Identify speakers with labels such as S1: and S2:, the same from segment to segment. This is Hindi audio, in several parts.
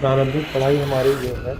S1: प्रारंभिक पढ़ाई हमारी जो है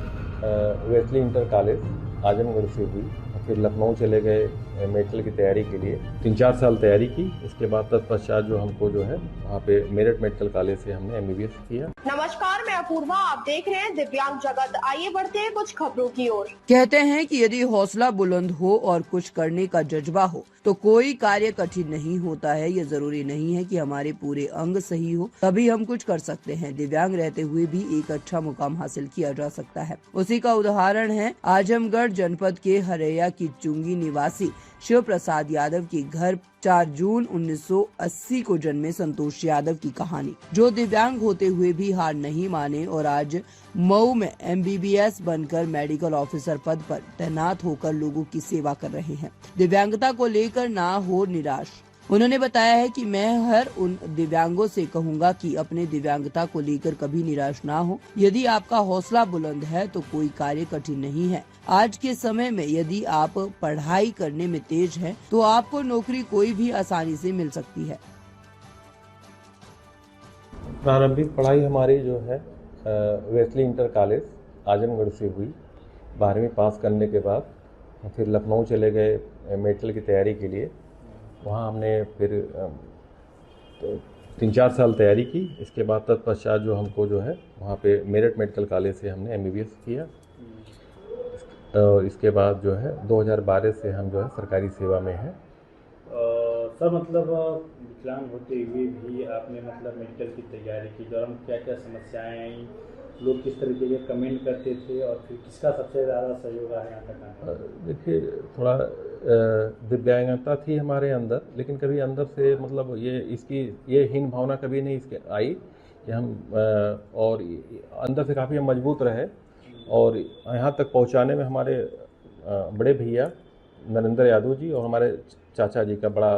S1: वेस्ली इंटर कॉलेज आजमगढ़ से हुई। फिर लखनऊ चले गए मेडिकल की तैयारी के लिए। 3-4 साल तैयारी की। इसके बाद तत्पश्चात जो हमको जो है वहाँ पे मेरठ मेडिकल कॉलेज से हमने MBBS किया।
S2: नमस्कार, मैं अपूर्वा, आप देख रहे हैं दिव्यांग जगत। आइए बढ़ते हैं कुछ खबरों की ओर।
S3: कहते हैं कि यदि हौसला बुलंद हो और कुछ करने का जज्बा हो तो कोई कार्य कठिन नहीं होता है। ये जरूरी नहीं है कि हमारे पूरे अंग सही हो तभी हम कुछ कर सकते हैं। दिव्यांग रहते हुए भी एक अच्छा मुकाम हासिल किया जा सकता है। उसी का उदाहरण है आजमगढ़ जनपद के हरैया की चुंगी निवासी शिव प्रसाद यादव के घर 4 जून 1980 को जन्मे संतोष यादव की कहानी, जो दिव्यांग होते हुए भी हार नहीं माने और आज मऊ में MBBS बनकर मेडिकल ऑफिसर पद पर तैनात होकर लोगों की सेवा कर रहे हैं। दिव्यांगता को लेकर ना हो निराश। उन्होंने बताया है कि मैं हर उन दिव्यांगों से कहूंगा कि अपने दिव्यांगता को लेकर कभी निराश ना हो। यदि आपका हौसला बुलंद है तो कोई कार्य कठिन नहीं है। आज के समय में यदि आप पढ़ाई करने में तेज हैं, तो आपको नौकरी कोई भी आसानी से मिल सकती है।
S1: प्रारंभिक पढ़ाई हमारी जो है वेस्ली इंटर कॉलेज आजमगढ़ से हुई। 12वीं पास करने के बाद फिर लखनऊ चले गए मेडिकल की तैयारी के लिए। वहाँ हमने फिर 3-4 साल तैयारी की। इसके बाद तत्पश्चात जो हमको जो है वहाँ पे मेरठ मेडिकल कॉलेज से हमने MBBS किया। और इसके बाद जो है 2012 से हम जो है सरकारी सेवा में हैं।
S4: सर, मतलब विकलांग होते हुए भी आपने मतलब मेडिकल की तैयारी की दौरान क्या क्या समस्याएं आई, लोग किस तरीके के कमेंट करते थे और फिर किसका सबसे ज़्यादा सहयोग रहा यहाँ तक आने?
S1: देखिए, थोड़ा दिव्यांगता थी हमारे अंदर, लेकिन कभी अंदर से मतलब ये हीन भावना कभी नहीं इसके आई कि हम और अंदर से काफ़ी हम मजबूत रहे। और यहाँ तक पहुँचाने में हमारे बड़े भैया नरेंद्र यादव जी और हमारे चाचा जी का बड़ा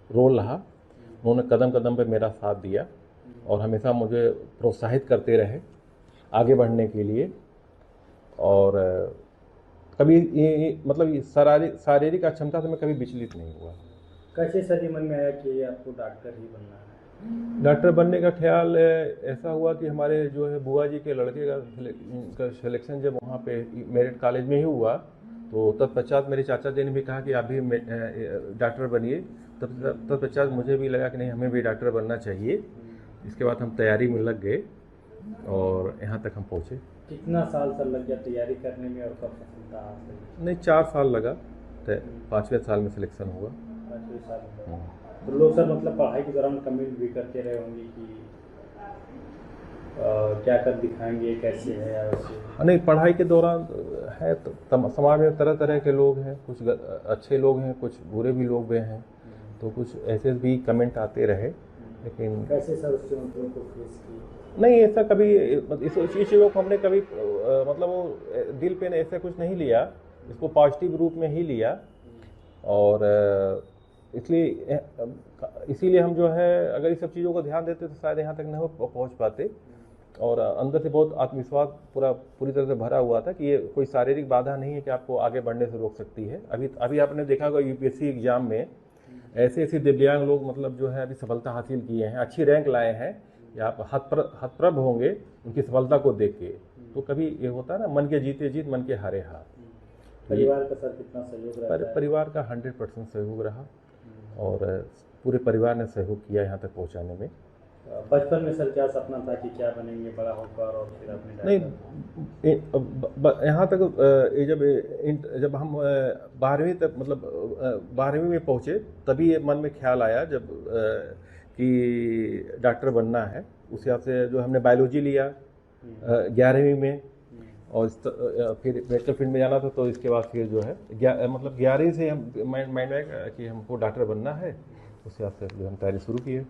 S1: रोल रहा। उन्होंने कदम कदम पे मेरा साथ दिया और हमेशा मुझे प्रोत्साहित करते रहे आगे बढ़ने के लिए। और कभी मतलब शारीरिक अक्षमता से मैं कभी विचलित नहीं हुआ।
S4: कैसे सर ये मन में आया कि आपको डॉक्टर ही बनना है?
S1: डॉक्टर बनने का ख्याल ऐसा हुआ कि हमारे जो है बुआ जी के लड़के का सिलेक्शन जब वहाँ पे मेरिट कॉलेज में ही हुआ, तो तत्पश्चात मेरे चाचा जी ने भी कहा कि आप भी डॉक्टर बनिए। तत्पश्चात मुझे भी लगा कि नहीं, हमें भी डॉक्टर बनना चाहिए। इसके बाद हम तैयारी में लग गए और यहाँ तक हम पहुँचे।
S4: कितना साल सर लग गया तैयारी करने में और कब सफलता हासिल?
S1: नहीं, 4 साल लगा। 5वें साल में सिलेक्शन हुआ।
S4: 5वें साल में। तो लोग सर मतलब पढ़ाई के दौरान कमेंट भी करते रहे होंगे कि क्या कर दिखाएंगे, कैसे है या वैसे?
S1: नहीं, पढ़ाई के दौरान है तो समाज में तरह तरह के लोग हैं। कुछ अच्छे लोग हैं, कुछ बुरे भी लोग भी हैं, तो कुछ ऐसे भी कमेंट आते रहे। लेकिन
S4: कैसे सर उससे मतलब को फेस की?
S1: नहीं, ऐसा कभी इस चीज़ों को हमने कभी मतलब वो दिल पे ऐसा कुछ नहीं लिया, इसको पॉजिटिव रूप में ही लिया। और इसीलिए हम जो है अगर इस सब चीज़ों को ध्यान देते तो शायद यहाँ तक नहीं पहुँच पाते। और अंदर से बहुत आत्मविश्वास पूरी तरह से भरा हुआ था कि ये कोई शारीरिक बाधा नहीं है कि आपको आगे बढ़ने से रोक सकती है। अभी आपने देखा होगा UPSC एग्जाम में ऐसे दिव्यांग लोग मतलब जो है अभी सफलता हासिल किए हैं, अच्छी रैंक लाए हैं। या आप हतप्रभ होंगे उनकी सफलता को देख के। तो कभी ये होता है ना, मन के जीते जीत, मन के हारे हार।
S4: परिवार का सर कितना सहयोग रहा है?
S1: परिवार का 100% सहयोग रहा और पूरे परिवार ने सहयोग किया यहाँ तक पहुँचाने में।
S4: बचपन में सर क्या सपना था कि क्या बनेंगे बड़ा होकर, और फिर अपने?
S1: नहीं, यहाँ तक जब हम 12वीं तक मतलब 12वीं में पहुँचे तभी ये मन में ख्याल आया जब कि डॉक्टर बनना है। उस हिसाब से जो हमने बायोलॉजी लिया 11वीं में, और फिर मेडिकल फील्ड में जाना था। तो इसके बाद फिर जो है मतलब 11वीं से हम माइंड में आया कि हमको डॉक्टर बनना है। उस हिसाब से जो हम तैयारी शुरू किए।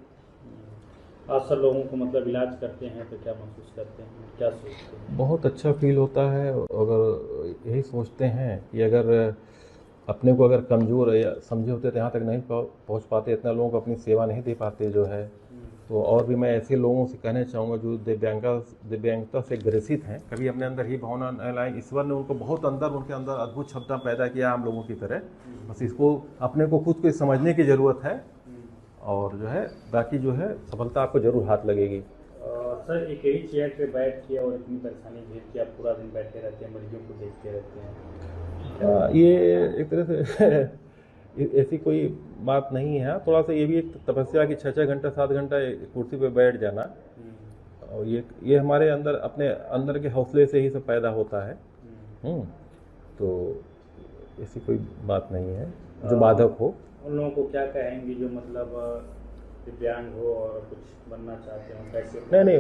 S4: आप सब लोगों को मतलब इलाज करते हैं तो क्या महसूस करते हैं, क्या सोचते हैं?
S1: बहुत अच्छा फील होता है। अगर यही सोचते हैं कि अगर अपने को अगर कमज़ोर या समझे होते तो यहाँ तक नहीं पहुँच पाते, इतना लोगों को अपनी सेवा नहीं दे पाते जो है। तो और भी मैं ऐसे लोगों से कहना चाहूँगा जो दिव्यांगता से ग्रसित हैं, कभी अपने अंदर ही भावना न लाएं। ईश्वर ने उनको बहुत उनके अंदर अद्भुत क्षमता पैदा किया हम लोगों की तरह। बस इसको अपने को खुद को समझने की ज़रूरत है और जो है बाकी जो है सफलता आपको ज़रूर हाथ लगेगी।
S4: सर एक ही चेयर पे बैठ के और इतनी परेशानी झेल के आप पूरा दिन बैठे रहते हैं, मरीजों को देखते रहते हैं।
S1: ये एक तरह से ऐसी कोई बात नहीं है। थोड़ा सा ये भी एक तपस्या की 6-6 घंटा 7 घंटा कुर्सी पे बैठ जाना, और ये हमारे अंदर अपने अंदर के हौसले से ही सब पैदा होता है। तो ऐसी कोई बात नहीं है जो बाधक हो।
S4: उन लोगों को क्या कहेंगे जो मतलब दिव्यांग हो और कुछ बनना चाहते हो, कैसे?
S1: नहीं,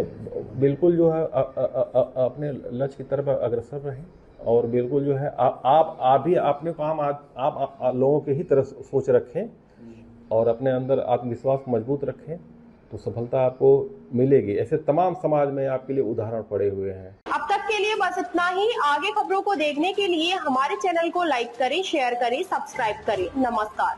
S1: बिल्कुल जो है अपने लक्ष्य की तरफ अग्रसर रहें, और बिल्कुल जो है आप भी अपने काम आप लोगों के ही तरह सोच रखें और अपने अंदर आत्मविश्वास मजबूत रखें, तो सफलता आपको मिलेगी। ऐसे तमाम समाज में आपके लिए उदाहरण पड़े हुए हैं।
S2: अब तक के लिए बस इतना ही। आगे खबरों को देखने के लिए हमारे चैनल को लाइक करें, शेयर करें, सब्सक्राइब करें। नमस्कार।